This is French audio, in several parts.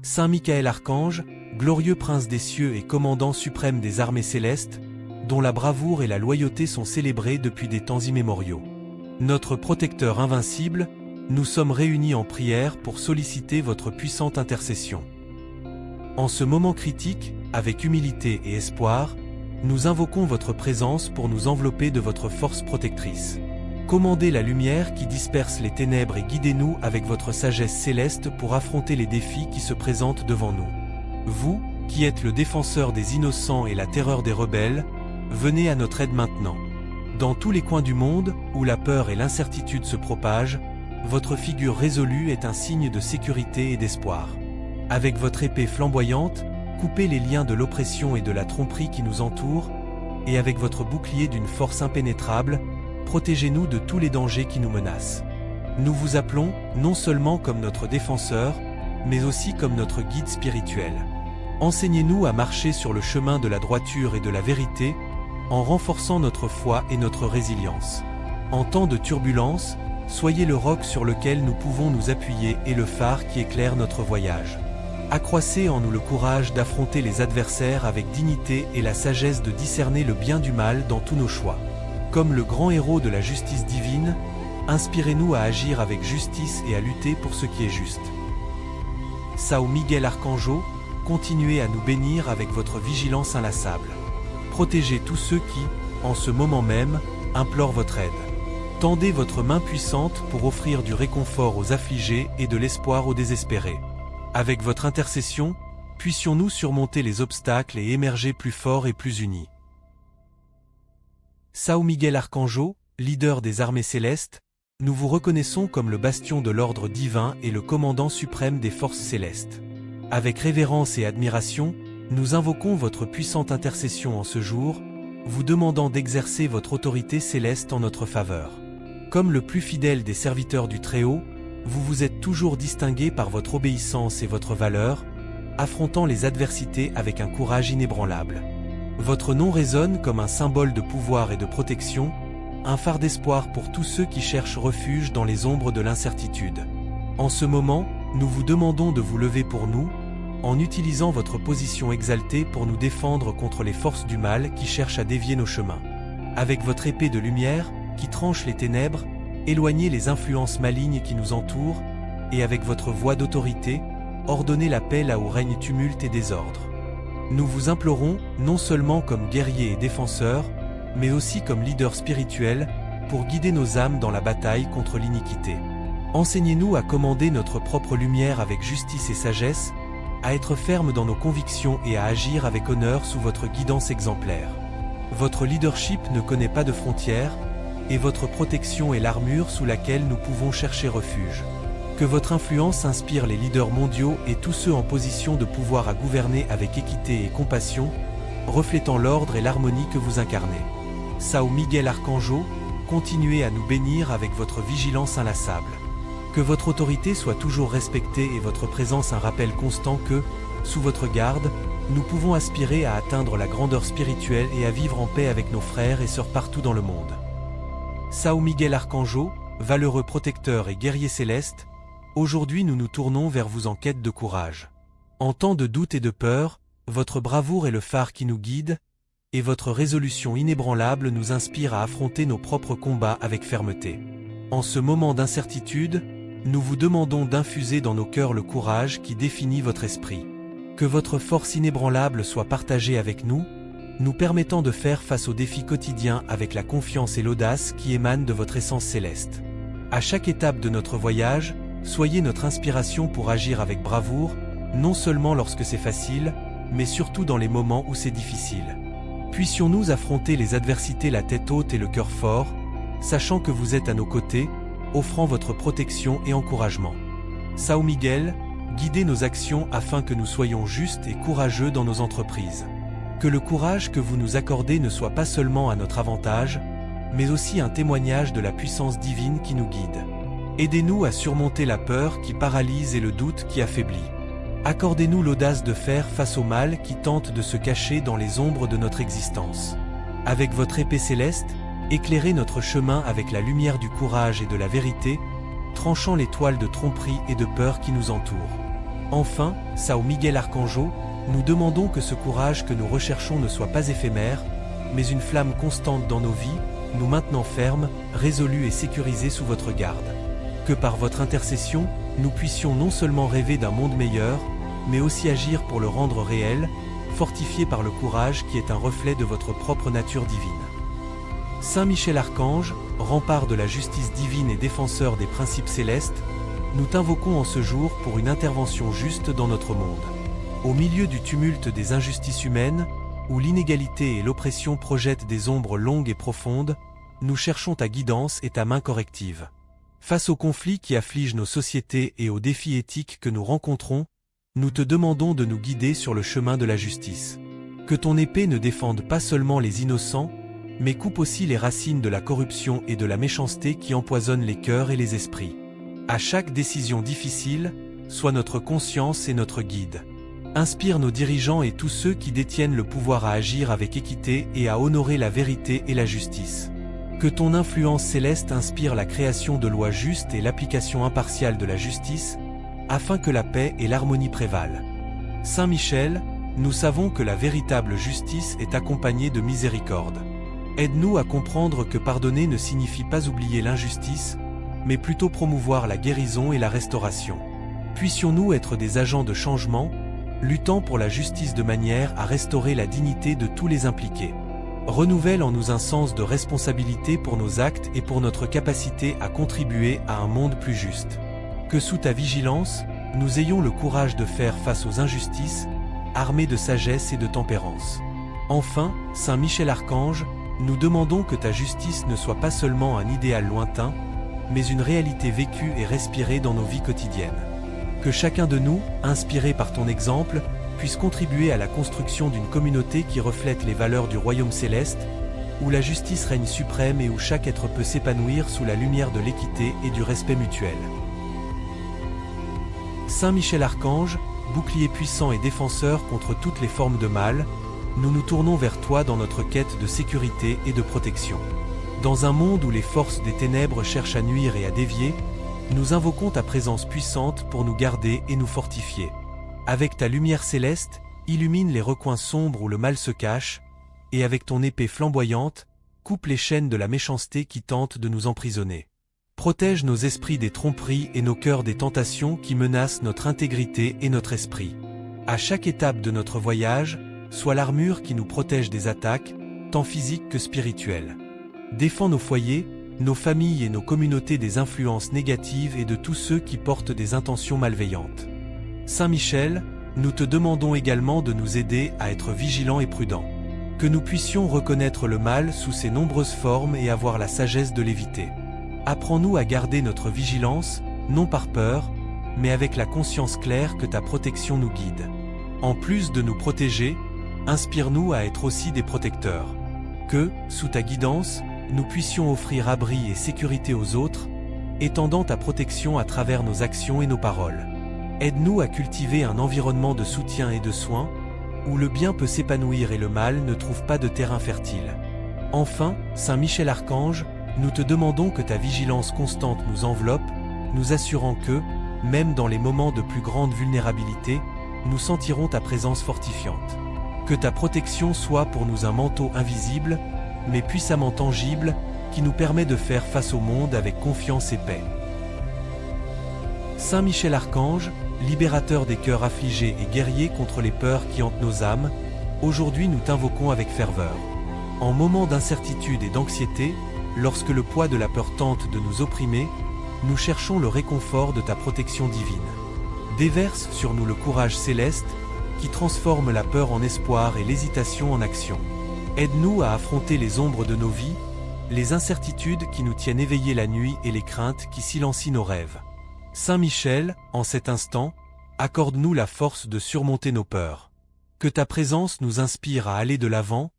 Saint Michael Archange, glorieux prince des cieux et commandant suprême des armées célestes, dont la bravoure et la loyauté sont célébrées depuis des temps immémoriaux. Notre protecteur invincible, nous sommes réunis en prière pour solliciter votre puissante intercession. En ce moment critique, avec humilité et espoir, nous invoquons votre présence pour nous envelopper de votre force protectrice. Commandez la lumière qui disperse les ténèbres et guidez-nous avec votre sagesse céleste pour affronter les défis qui se présentent devant nous. Vous, qui êtes le défenseur des innocents et la terreur des rebelles, venez à notre aide maintenant. Dans tous les coins du monde, où la peur et l'incertitude se propagent, votre figure résolue est un signe de sécurité et d'espoir. Avec votre épée flamboyante, coupez les liens de l'oppression et de la tromperie qui nous entourent, et avec votre bouclier d'une force impénétrable, protégez-nous de tous les dangers qui nous menacent. Nous vous appelons, non seulement comme notre défenseur, mais aussi comme notre guide spirituel. Enseignez-nous à marcher sur le chemin de la droiture et de la vérité, en renforçant notre foi et notre résilience. En temps de turbulence, soyez le roc sur lequel nous pouvons nous appuyer et le phare qui éclaire notre voyage. Accroissez en nous le courage d'affronter les adversaires avec dignité et la sagesse de discerner le bien du mal dans tous nos choix. Comme le grand héros de la justice divine, inspirez-nous à agir avec justice et à lutter pour ce qui est juste. Sao Miguel Archangeau, continuez à nous bénir avec votre vigilance inlassable. Protégez tous ceux qui, en ce moment même, implorent votre aide. Tendez votre main puissante pour offrir du réconfort aux affligés et de l'espoir aux désespérés. Avec votre intercession, puissions-nous surmonter les obstacles et émerger plus forts et plus unis. Sao Miguel Archangeau, leader des armées célestes, nous vous reconnaissons comme le bastion de l'ordre divin et le commandant suprême des forces célestes. Avec révérence et admiration, nous invoquons votre puissante intercession en ce jour, vous demandant d'exercer votre autorité céleste en notre faveur. Comme le plus fidèle des serviteurs du Très-Haut, vous vous êtes toujours distingué par votre obéissance et votre valeur, affrontant les adversités avec un courage inébranlable. Votre nom résonne comme un symbole de pouvoir et de protection, un phare d'espoir pour tous ceux qui cherchent refuge dans les ombres de l'incertitude. En ce moment, nous vous demandons de vous lever pour nous, en utilisant votre position exaltée pour nous défendre contre les forces du mal qui cherchent à dévier nos chemins. Avec votre épée de lumière, qui tranche les ténèbres, éloignez les influences malignes qui nous entourent, et avec votre voix d'autorité, ordonnez la paix là où règne tumulte et désordre. Nous vous implorons, non seulement comme guerriers et défenseurs, mais aussi comme leaders spirituels, pour guider nos âmes dans la bataille contre l'iniquité. Enseignez-nous à commander notre propre lumière avec justice et sagesse, à être fermes dans nos convictions et à agir avec honneur sous votre guidance exemplaire. Votre leadership ne connaît pas de frontières, et votre protection est l'armure sous laquelle nous pouvons chercher refuge. Que votre influence inspire les leaders mondiaux et tous ceux en position de pouvoir à gouverner avec équité et compassion, reflétant l'ordre et l'harmonie que vous incarnez. Sao Miguel Archangeau, continuez à nous bénir avec votre vigilance inlassable. Que votre autorité soit toujours respectée et votre présence un rappel constant que, sous votre garde, nous pouvons aspirer à atteindre la grandeur spirituelle et à vivre en paix avec nos frères et sœurs partout dans le monde. Sao Miguel Archangeau, valeureux protecteur et guerrier céleste, aujourd'hui nous nous tournons vers vous en quête de courage. En temps de doute et de peur, votre bravoure est le phare qui nous guide, et votre résolution inébranlable nous inspire à affronter nos propres combats avec fermeté. En ce moment d'incertitude, nous vous demandons d'infuser dans nos cœurs le courage qui définit votre esprit. Que votre force inébranlable soit partagée avec nous, nous permettant de faire face aux défis quotidiens avec la confiance et l'audace qui émanent de votre essence céleste. À chaque étape de notre voyage, soyez notre inspiration pour agir avec bravoure, non seulement lorsque c'est facile, mais surtout dans les moments où c'est difficile. Puissions-nous affronter les adversités la tête haute et le cœur fort, sachant que vous êtes à nos côtés, offrant votre protection et encouragement. Sao Miguel, guidez nos actions afin que nous soyons justes et courageux dans nos entreprises. Que le courage que vous nous accordez ne soit pas seulement à notre avantage, mais aussi un témoignage de la puissance divine qui nous guide. Aidez-nous à surmonter la peur qui paralyse et le doute qui affaiblit. Accordez-nous l'audace de faire face au mal qui tente de se cacher dans les ombres de notre existence. Avec votre épée céleste, éclairez notre chemin avec la lumière du courage et de la vérité, tranchant les toiles de tromperie et de peur qui nous entourent. Enfin, São Miguel Arcanjo, nous demandons que ce courage que nous recherchons ne soit pas éphémère, mais une flamme constante dans nos vies, nous maintenant fermes, résolus et sécurisés sous votre garde. Que par votre intercession, nous puissions non seulement rêver d'un monde meilleur, mais aussi agir pour le rendre réel, fortifiés par le courage qui est un reflet de votre propre nature divine. Saint Michel Archange, rempart de la justice divine et défenseur des principes célestes, nous t'invoquons en ce jour pour une intervention juste dans notre monde. Au milieu du tumulte des injustices humaines, où l'inégalité et l'oppression projettent des ombres longues et profondes, nous cherchons ta guidance et ta main corrective. Face aux conflits qui affligent nos sociétés et aux défis éthiques que nous rencontrons, nous te demandons de nous guider sur le chemin de la justice. Que ton épée ne défende pas seulement les innocents, mais coupe aussi les racines de la corruption et de la méchanceté qui empoisonnent les cœurs et les esprits. À chaque décision difficile, sois notre conscience et notre guide. Inspire nos dirigeants et tous ceux qui détiennent le pouvoir à agir avec équité et à honorer la vérité et la justice. Que ton influence céleste inspire la création de lois justes et l'application impartiale de la justice, afin que la paix et l'harmonie prévalent. Saint Michel, nous savons que la véritable justice est accompagnée de miséricorde. Aide-nous à comprendre que pardonner ne signifie pas oublier l'injustice, mais plutôt promouvoir la guérison et la restauration. Puissions-nous être des agents de changement, luttant pour la justice de manière à restaurer la dignité de tous les impliqués. Renouvelle en nous un sens de responsabilité pour nos actes et pour notre capacité à contribuer à un monde plus juste. Que sous ta vigilance, nous ayons le courage de faire face aux injustices, armés de sagesse et de tempérance. Enfin, Saint Michel Archange, nous demandons que ta justice ne soit pas seulement un idéal lointain, mais une réalité vécue et respirée dans nos vies quotidiennes. Que chacun de nous, inspiré par ton exemple, puisse contribuer à la construction d'une communauté qui reflète les valeurs du royaume céleste, où la justice règne suprême et où chaque être peut s'épanouir sous la lumière de l'équité et du respect mutuel. Saint Michel Archange, bouclier puissant et défenseur contre toutes les formes de mal, nous nous tournons vers toi dans notre quête de sécurité et de protection. Dans un monde où les forces des ténèbres cherchent à nuire et à dévier, nous invoquons ta présence puissante pour nous garder et nous fortifier. Avec ta lumière céleste, illumine les recoins sombres où le mal se cache, et avec ton épée flamboyante, coupe les chaînes de la méchanceté qui tentent de nous emprisonner. Protège nos esprits des tromperies et nos cœurs des tentations qui menacent notre intégrité et notre esprit. À chaque étape de notre voyage, sois l'armure qui nous protège des attaques, tant physiques que spirituelles. Défends nos foyers, nos familles et nos communautés des influences négatives et de tous ceux qui portent des intentions malveillantes. Saint Michel, nous te demandons également de nous aider à être vigilants et prudents. Que nous puissions reconnaître le mal sous ses nombreuses formes et avoir la sagesse de l'éviter. Apprends-nous à garder notre vigilance, non par peur, mais avec la conscience claire que ta protection nous guide. En plus de nous protéger, inspire-nous à être aussi des protecteurs. Que, sous ta guidance, nous puissions offrir abri et sécurité aux autres, étendant ta protection à travers nos actions et nos paroles. Aide-nous à cultiver un environnement de soutien et de soins, où le bien peut s'épanouir et le mal ne trouve pas de terrain fertile. Enfin, Saint Michel Archange, nous te demandons que ta vigilance constante nous enveloppe, nous assurant que, même dans les moments de plus grande vulnérabilité, nous sentirons ta présence fortifiante. Que ta protection soit pour nous un manteau invisible, mais puissamment tangible, qui nous permet de faire face au monde avec confiance et paix. Saint Michel Archange, libérateur des cœurs affligés et guerrier contre les peurs qui hantent nos âmes, aujourd'hui nous t'invoquons avec ferveur. En moments d'incertitude et d'anxiété, lorsque le poids de la peur tente de nous opprimer, nous cherchons le réconfort de ta protection divine. Déverse sur nous le courage céleste, qui transforme la peur en espoir et l'hésitation en action. Aide-nous à affronter les ombres de nos vies, les incertitudes qui nous tiennent éveillés la nuit et les craintes qui silencient nos rêves. Saint Michel, en cet instant, accorde-nous la force de surmonter nos peurs. Que ta présence nous inspire à aller de l'avant,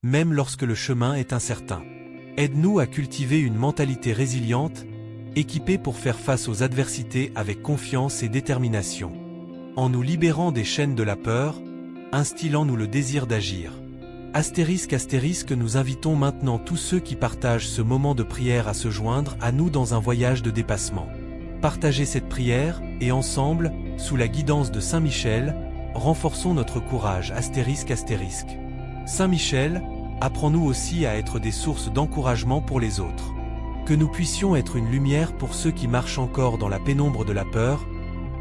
même lorsque le chemin est incertain. Aide-nous à cultiver une mentalité résiliente, équipée pour faire face aux adversités avec confiance et détermination. En nous libérant des chaînes de la peur, instillant-nous le désir d'agir. Astérisque, nous invitons maintenant tous ceux qui partagent ce moment de prière à se joindre à nous dans un voyage de dépassement. Partagez cette prière, et ensemble, sous la guidance de Saint Michel, renforçons notre courage ***. Saint Michel, apprends-nous aussi à être des sources d'encouragement pour les autres. Que nous puissions être une lumière pour ceux qui marchent encore dans la pénombre de la peur,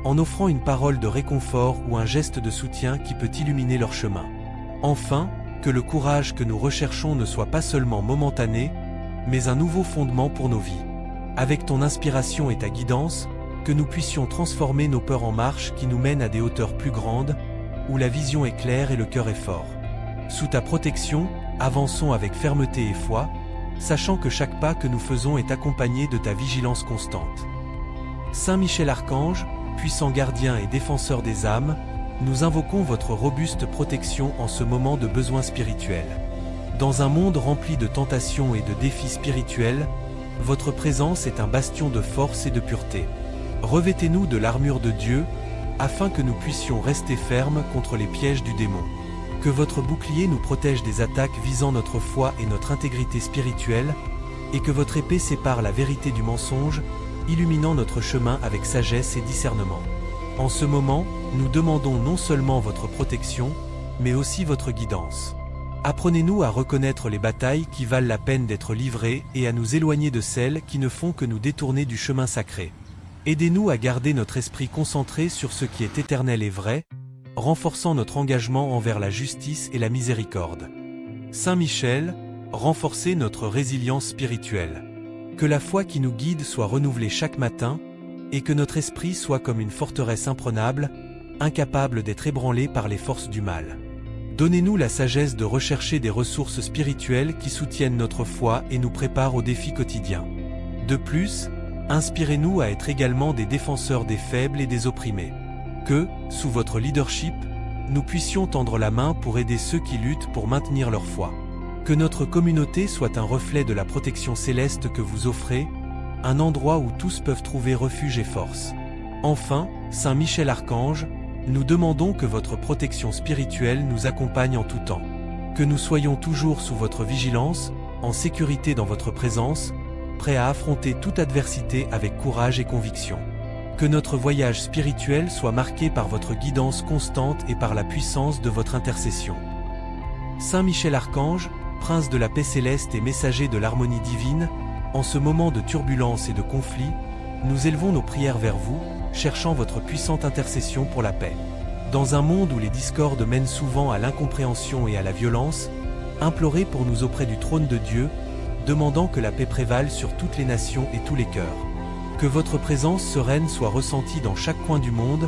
en offrant une parole de réconfort ou un geste de soutien qui peut illuminer leur chemin. Enfin, que le courage que nous recherchons ne soit pas seulement momentané, mais un nouveau fondement pour nos vies. Avec ton inspiration et ta guidance, que nous puissions transformer nos peurs en marches qui nous mènent à des hauteurs plus grandes, où la vision est claire et le cœur est fort. Sous ta protection, avançons avec fermeté et foi, sachant que chaque pas que nous faisons est accompagné de ta vigilance constante. Saint Michel Archange, puissant gardien et défenseur des âmes, nous invoquons votre robuste protection en ce moment de besoin spirituel. Dans un monde rempli de tentations et de défis spirituels, votre présence est un bastion de force et de pureté. Revêtez-nous de l'armure de Dieu, afin que nous puissions rester fermes contre les pièges du démon. Que votre bouclier nous protège des attaques visant notre foi et notre intégrité spirituelle, et que votre épée sépare la vérité du mensonge, illuminant notre chemin avec sagesse et discernement. En ce moment, nous demandons non seulement votre protection, mais aussi votre guidance. Apprenez-nous à reconnaître les batailles qui valent la peine d'être livrées et à nous éloigner de celles qui ne font que nous détourner du chemin sacré. Aidez-nous à garder notre esprit concentré sur ce qui est éternel et vrai, renforçant notre engagement envers la justice et la miséricorde. Saint Michel, renforcez notre résilience spirituelle. Que la foi qui nous guide soit renouvelée chaque matin, et que notre esprit soit comme une forteresse imprenable, incapable d'être ébranlé par les forces du mal. Donnez-nous la sagesse de rechercher des ressources spirituelles qui soutiennent notre foi et nous préparent aux défis quotidiens. De plus, inspirez-nous à être également des défenseurs des faibles et des opprimés. Que, sous votre leadership, nous puissions tendre la main pour aider ceux qui luttent pour maintenir leur foi. Que notre communauté soit un reflet de la protection céleste que vous offrez, un endroit où tous peuvent trouver refuge et force. Enfin, Saint Michel Archange, nous demandons que votre protection spirituelle nous accompagne en tout temps. Que nous soyons toujours sous votre vigilance, en sécurité dans votre présence, prêts à affronter toute adversité avec courage et conviction. Que notre voyage spirituel soit marqué par votre guidance constante et par la puissance de votre intercession. Saint Michel Archange, prince de la paix céleste et messager de l'harmonie divine, en ce moment de turbulence et de conflit, nous élevons nos prières vers vous, cherchant votre puissante intercession pour la paix. Dans un monde où les discordes mènent souvent à l'incompréhension et à la violence, implorez pour nous auprès du trône de Dieu, demandant que la paix prévale sur toutes les nations et tous les cœurs. Que votre présence sereine soit ressentie dans chaque coin du monde,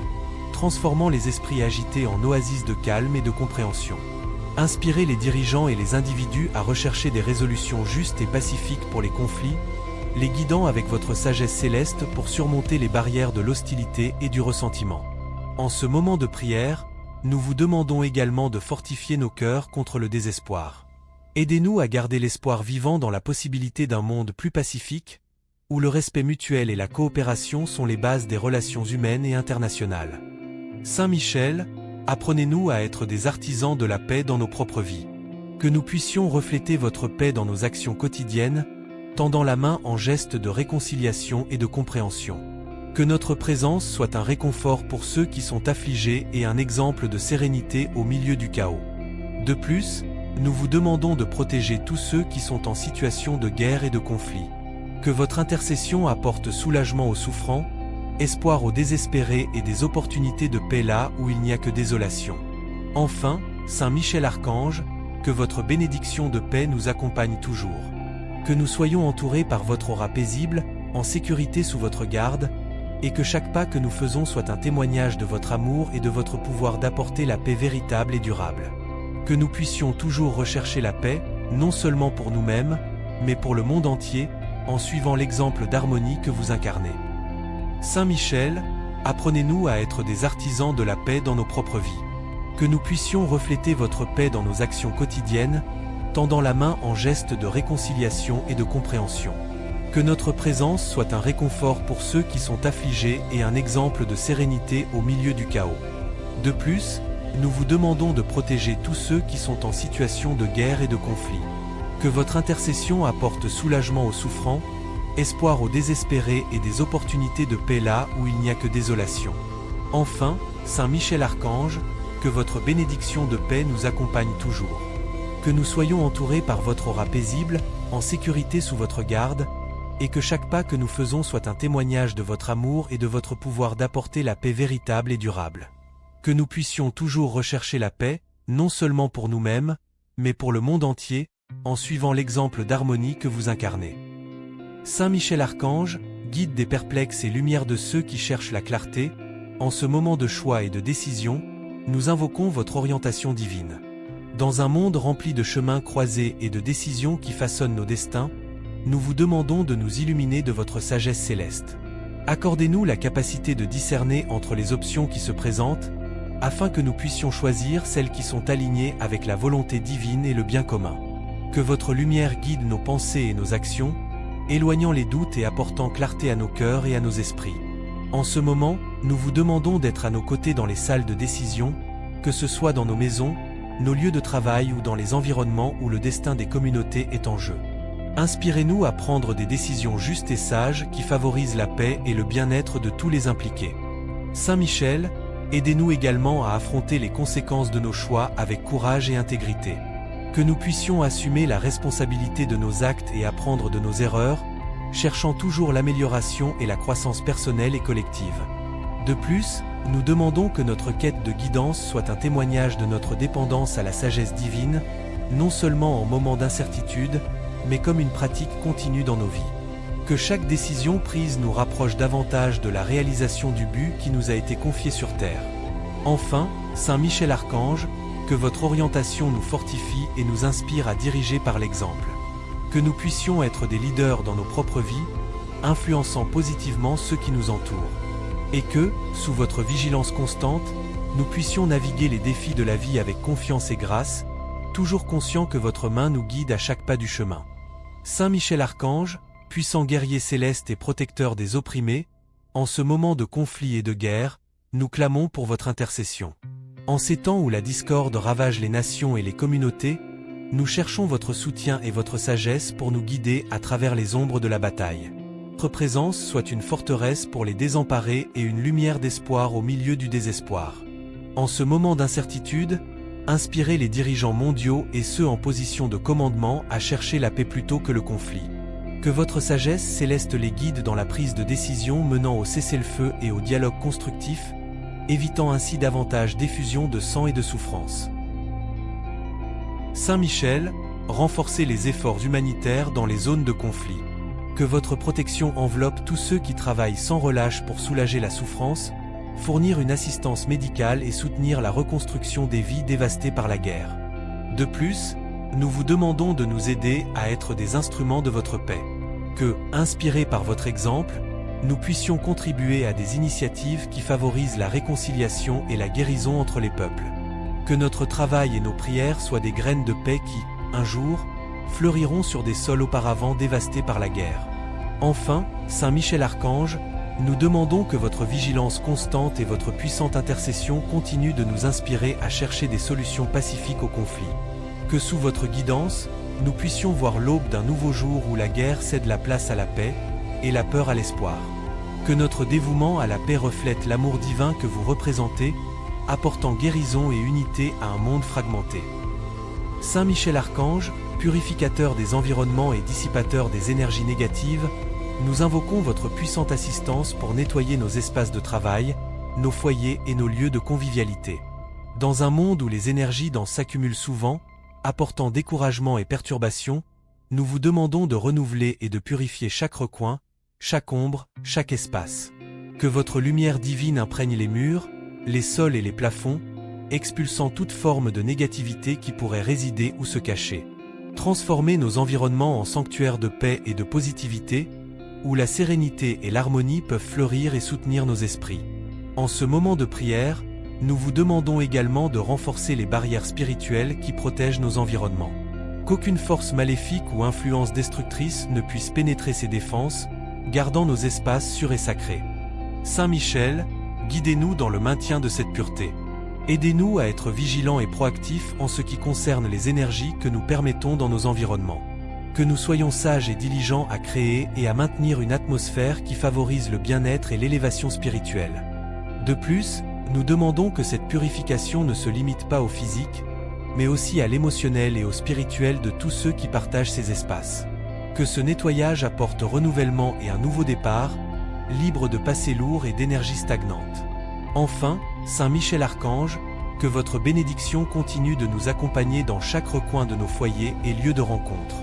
transformant les esprits agités en oasis de calme et de compréhension. Inspirez les dirigeants et les individus à rechercher des résolutions justes et pacifiques pour les conflits, les guidant avec votre sagesse céleste pour surmonter les barrières de l'hostilité et du ressentiment. En ce moment de prière, nous vous demandons également de fortifier nos cœurs contre le désespoir. Aidez-nous à garder l'espoir vivant dans la possibilité d'un monde plus pacifique, où le respect mutuel et la coopération sont les bases des relations humaines et internationales. Saint Michel, apprenez-nous à être des artisans de la paix dans nos propres vies. Que nous puissions refléter votre paix dans nos actions quotidiennes, tendant la main en geste de réconciliation et de compréhension. Que notre présence soit un réconfort pour ceux qui sont affligés et un exemple de sérénité au milieu du chaos. De plus, nous vous demandons de protéger tous ceux qui sont en situation de guerre et de conflit. Que votre intercession apporte soulagement aux souffrants, espoir aux désespérés et des opportunités de paix là où il n'y a que désolation. Enfin, Saint Michel Archange, que votre bénédiction de paix nous accompagne toujours. Que nous soyons entourés par votre aura paisible, en sécurité sous votre garde, et que chaque pas que nous faisons soit un témoignage de votre amour et de votre pouvoir d'apporter la paix véritable et durable. Que nous puissions toujours rechercher la paix, non seulement pour nous-mêmes, mais pour le monde entier, en suivant l'exemple d'harmonie que vous incarnez. Saint Michel, apprenez-nous à être des artisans de la paix dans nos propres vies. Que nous puissions refléter votre paix dans nos actions quotidiennes, tendant la main en geste de réconciliation et de compréhension. Que notre présence soit un réconfort pour ceux qui sont affligés et un exemple de sérénité au milieu du chaos. De plus, nous vous demandons de protéger tous ceux qui sont en situation de guerre et de conflit. Que votre intercession apporte soulagement aux souffrants, espoir aux désespérés et des opportunités de paix là où il n'y a que désolation. Enfin, Saint Michel Archange, que votre bénédiction de paix nous accompagne toujours. Que nous soyons entourés par votre aura paisible, en sécurité sous votre garde, et que chaque pas que nous faisons soit un témoignage de votre amour et de votre pouvoir d'apporter la paix véritable et durable. Que nous puissions toujours rechercher la paix, non seulement pour nous-mêmes, mais pour le monde entier, en suivant l'exemple d'harmonie que vous incarnez. Saint Michel Archange, guide des perplexes et lumière de ceux qui cherchent la clarté, en ce moment de choix et de décision, nous invoquons votre orientation divine. Dans un monde rempli de chemins croisés et de décisions qui façonnent nos destins, nous vous demandons de nous illuminer de votre sagesse céleste. Accordez-nous la capacité de discerner entre les options qui se présentent, afin que nous puissions choisir celles qui sont alignées avec la volonté divine et le bien commun. Que votre lumière guide nos pensées et nos actions, éloignant les doutes et apportant clarté à nos cœurs et à nos esprits. En ce moment, nous vous demandons d'être à nos côtés dans les salles de décision, que ce soit dans nos maisons, nos lieux de travail ou dans les environnements où le destin des communautés est en jeu. Inspirez-nous à prendre des décisions justes et sages qui favorisent la paix et le bien-être de tous les impliqués. Saint Michel, aidez-nous également à affronter les conséquences de nos choix avec courage et intégrité. Que nous puissions assumer la responsabilité de nos actes et apprendre de nos erreurs, cherchant toujours l'amélioration et la croissance personnelle et collective. De plus, nous demandons que notre quête de guidance soit un témoignage de notre dépendance à la sagesse divine, non seulement en moments d'incertitude, mais comme une pratique continue dans nos vies. Que chaque décision prise nous rapproche davantage de la réalisation du but qui nous a été confié sur terre. Enfin, Saint Michel Archange, que votre orientation nous fortifie et nous inspire à diriger par l'exemple. Que nous puissions être des leaders dans nos propres vies, influençant positivement ceux qui nous entourent. Et que, sous votre vigilance constante, nous puissions naviguer les défis de la vie avec confiance et grâce, toujours conscients que votre main nous guide à chaque pas du chemin. Saint Michel Archange, puissant guerrier céleste et protecteur des opprimés, en ce moment de conflit et de guerre, nous clamons pour votre intercession. En ces temps où la discorde ravage les nations et les communautés, nous cherchons votre soutien et votre sagesse pour nous guider à travers les ombres de la bataille. Votre présence soit une forteresse pour les désemparés et une lumière d'espoir au milieu du désespoir. En ce moment d'incertitude, inspirez les dirigeants mondiaux et ceux en position de commandement à chercher la paix plutôt que le conflit. Que votre sagesse céleste les guide dans la prise de décision menant au cessez-le-feu et au dialogue constructif, évitant ainsi davantage d'effusion de sang et de souffrance. Saint Michel, renforcez les efforts humanitaires dans les zones de conflit. Que votre protection enveloppe tous ceux qui travaillent sans relâche pour soulager la souffrance, fournir une assistance médicale et soutenir la reconstruction des vies dévastées par la guerre. De plus, nous vous demandons de nous aider à être des instruments de votre paix. Que, inspirés par votre exemple, nous puissions contribuer à des initiatives qui favorisent la réconciliation et la guérison entre les peuples. Que notre travail et nos prières soient des graines de paix qui, un jour, fleuriront sur des sols auparavant dévastés par la guerre. Enfin, Saint Michel Archange, nous demandons que votre vigilance constante et votre puissante intercession continuent de nous inspirer à chercher des solutions pacifiques au conflit. Que sous votre guidance, nous puissions voir l'aube d'un nouveau jour où la guerre cède la place à la paix, et la peur à l'espoir. Que notre dévouement à la paix reflète l'amour divin que vous représentez, apportant guérison et unité à un monde fragmenté. Saint Michel Archange, purificateur des environnements et dissipateur des énergies négatives, nous invoquons votre puissante assistance pour nettoyer nos espaces de travail, nos foyers et nos lieux de convivialité. Dans un monde où les énergies denses s'accumulent souvent, apportant découragement et perturbation, nous vous demandons de renouveler et de purifier chaque recoin, chaque ombre, chaque espace. Que votre lumière divine imprègne les murs, les sols et les plafonds, expulsant toute forme de négativité qui pourrait résider ou se cacher. Transformez nos environnements en sanctuaires de paix et de positivité, où la sérénité et l'harmonie peuvent fleurir et soutenir nos esprits. En ce moment de prière, nous vous demandons également de renforcer les barrières spirituelles qui protègent nos environnements. Qu'aucune force maléfique ou influence destructrice ne puisse pénétrer ces défenses, gardant nos espaces sûrs et sacrés. Saint Michel, guidez-nous dans le maintien de cette pureté. Aidez-nous à être vigilants et proactifs en ce qui concerne les énergies que nous permettons dans nos environnements. Que nous soyons sages et diligents à créer et à maintenir une atmosphère qui favorise le bien-être et l'élévation spirituelle. De plus, nous demandons que cette purification ne se limite pas au physique, mais aussi à l'émotionnel et au spirituel de tous ceux qui partagent ces espaces. Que ce nettoyage apporte renouvellement et un nouveau départ, libre de passé lourd et d'énergie stagnante. Enfin, Saint Michel Archange, que votre bénédiction continue de nous accompagner dans chaque recoin de nos foyers et lieux de rencontre.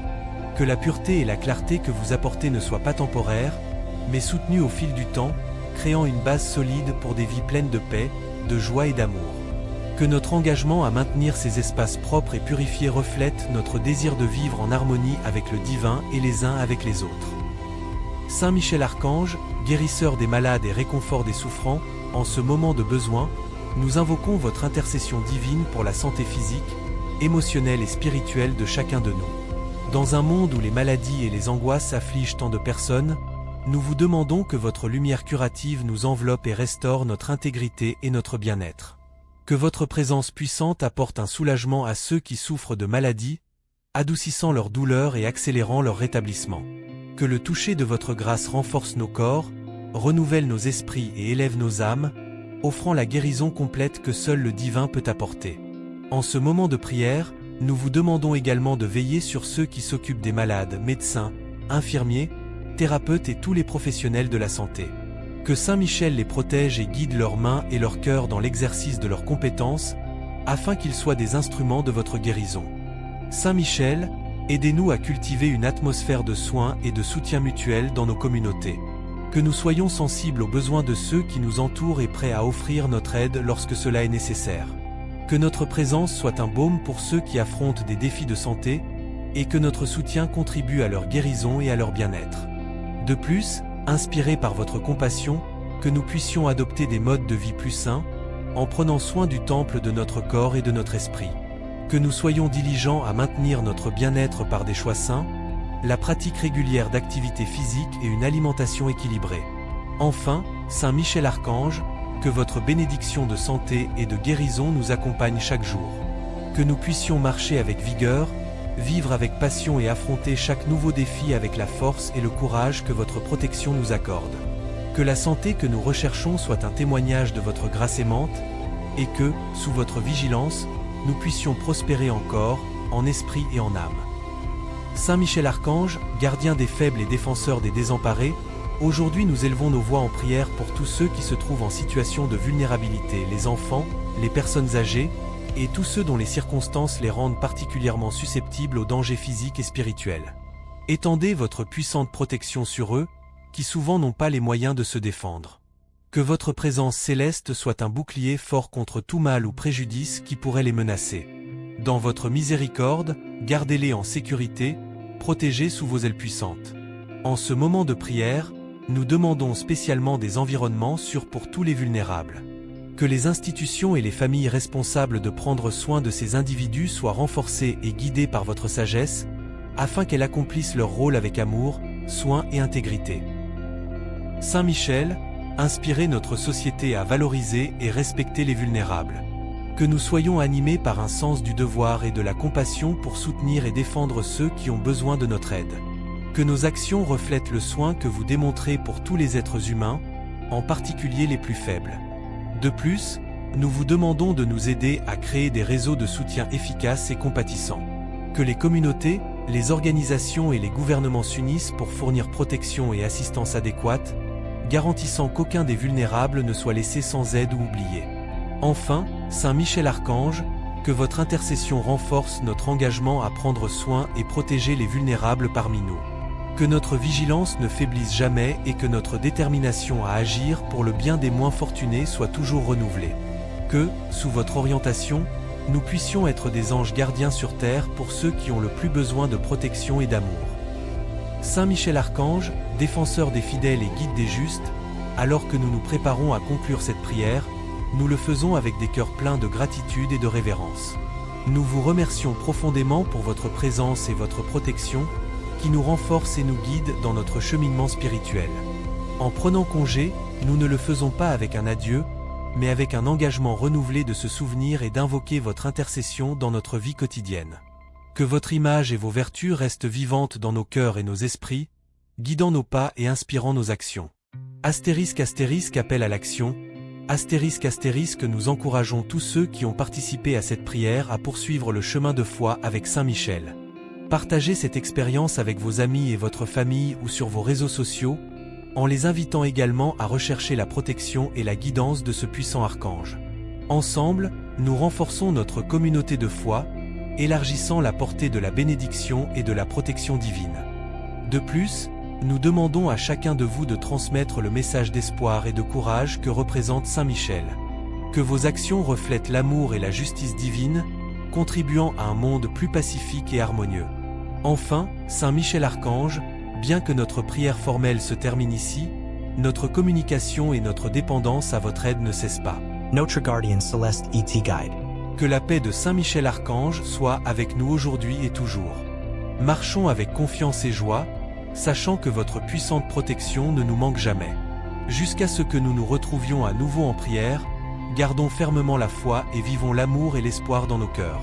Que la pureté et la clarté que vous apportez ne soient pas temporaires, mais soutenues au fil du temps, créant une base solide pour des vies pleines de paix, de joie et d'amour. Que notre engagement à maintenir ces espaces propres et purifiés reflète notre désir de vivre en harmonie avec le divin et les uns avec les autres. Saint Michel Archange, guérisseur des malades et réconfort des souffrants, en ce moment de besoin, nous invoquons votre intercession divine pour la santé physique, émotionnelle et spirituelle de chacun de nous. Dans un monde où les maladies et les angoisses affligent tant de personnes, nous vous demandons que votre lumière curative nous enveloppe et restaure notre intégrité et notre bien-être. Que votre présence puissante apporte un soulagement à ceux qui souffrent de maladies, adoucissant leur douleur et accélérant leur rétablissement. Que le toucher de votre grâce renforce nos corps, renouvelle nos esprits et élève nos âmes, offrant la guérison complète que seul le divin peut apporter. En ce moment de prière, nous vous demandons également de veiller sur ceux qui s'occupent des malades, médecins, infirmiers, thérapeutes et tous les professionnels de la santé. Que Saint Michel les protège et guide leurs mains et leurs cœurs dans l'exercice de leurs compétences, afin qu'ils soient des instruments de votre guérison. Saint Michel, aidez-nous à cultiver une atmosphère de soins et de soutien mutuel dans nos communautés. Que nous soyons sensibles aux besoins de ceux qui nous entourent et prêts à offrir notre aide lorsque cela est nécessaire. Que notre présence soit un baume pour ceux qui affrontent des défis de santé, et que notre soutien contribue à leur guérison et à leur bien-être. De plus, inspirés par votre compassion, que nous puissions adopter des modes de vie plus sains, en prenant soin du temple de notre corps et de notre esprit. Que nous soyons diligents à maintenir notre bien-être par des choix sains, la pratique régulière d'activités physiques et une alimentation équilibrée. Enfin, Saint Michel Archange, que votre bénédiction de santé et de guérison nous accompagne chaque jour. Que nous puissions marcher avec vigueur, vivre avec passion et affronter chaque nouveau défi avec la force et le courage que votre protection nous accorde. Que la santé que nous recherchons soit un témoignage de votre grâce aimante, et que, sous votre vigilance, nous puissions prospérer en corps, en esprit et en âme. Saint Michel Archange, gardien des faibles et défenseur des désemparés, aujourd'hui nous élevons nos voix en prière pour tous ceux qui se trouvent en situation de vulnérabilité, les enfants, les personnes âgées, et tous ceux dont les circonstances les rendent particulièrement susceptibles aux dangers physiques et spirituels. Étendez votre puissante protection sur eux, qui souvent n'ont pas les moyens de se défendre. Que votre présence céleste soit un bouclier fort contre tout mal ou préjudice qui pourrait les menacer. Dans votre miséricorde, gardez-les en sécurité, protégés sous vos ailes puissantes. En ce moment de prière, nous demandons spécialement des environnements sûrs pour tous les vulnérables. Que les institutions et les familles responsables de prendre soin de ces individus soient renforcées et guidées par votre sagesse, afin qu'elles accomplissent leur rôle avec amour, soin et intégrité. Saint Michel, inspirez notre société à valoriser et respecter les vulnérables. Que nous soyons animés par un sens du devoir et de la compassion pour soutenir et défendre ceux qui ont besoin de notre aide. Que nos actions reflètent le soin que vous démontrez pour tous les êtres humains, en particulier les plus faibles. De plus, nous vous demandons de nous aider à créer des réseaux de soutien efficaces et compatissants. Que les communautés, les organisations et les gouvernements s'unissent pour fournir protection et assistance adéquate, garantissant qu'aucun des vulnérables ne soit laissé sans aide ou oublié. Enfin, Saint Michel Archange, que votre intercession renforce notre engagement à prendre soin et protéger les vulnérables parmi nous. Que notre vigilance ne faiblisse jamais et que notre détermination à agir pour le bien des moins fortunés soit toujours renouvelée. Que, sous votre orientation, nous puissions être des anges gardiens sur terre pour ceux qui ont le plus besoin de protection et d'amour. Saint Michel Archange, défenseur des fidèles et guide des justes, alors que nous nous préparons à conclure cette prière, nous le faisons avec des cœurs pleins de gratitude et de révérence. Nous vous remercions profondément pour votre présence et votre protection, qui nous renforce et nous guide dans notre cheminement spirituel. En prenant congé, nous ne le faisons pas avec un adieu, mais avec un engagement renouvelé de se souvenir et d'invoquer votre intercession dans notre vie quotidienne. Que votre image et vos vertus restent vivantes dans nos cœurs et nos esprits, guidant nos pas et inspirant nos actions. *** Appel à l'action. ***, nous encourageons tous ceux qui ont participé à cette prière à poursuivre le chemin de foi avec Saint Michel. Partagez cette expérience avec vos amis et votre famille ou sur vos réseaux sociaux, en les invitant également à rechercher la protection et la guidance de ce puissant archange. Ensemble, nous renforçons notre communauté de foi, élargissant la portée de la bénédiction et de la protection divine. De plus, nous demandons à chacun de vous de transmettre le message d'espoir et de courage que représente Saint Michel. Que vos actions reflètent l'amour et la justice divine, contribuant à un monde plus pacifique et harmonieux. Enfin, Saint Michel Archange, bien que notre prière formelle se termine ici, notre communication et notre dépendance à votre aide ne cessent pas. Notre Guardian Céleste ET Guide. Que la paix de Saint Michel Archange soit avec nous aujourd'hui et toujours. Marchons avec confiance et joie, sachant que votre puissante protection ne nous manque jamais. Jusqu'à ce que nous nous retrouvions à nouveau en prière, gardons fermement la foi et vivons l'amour et l'espoir dans nos cœurs.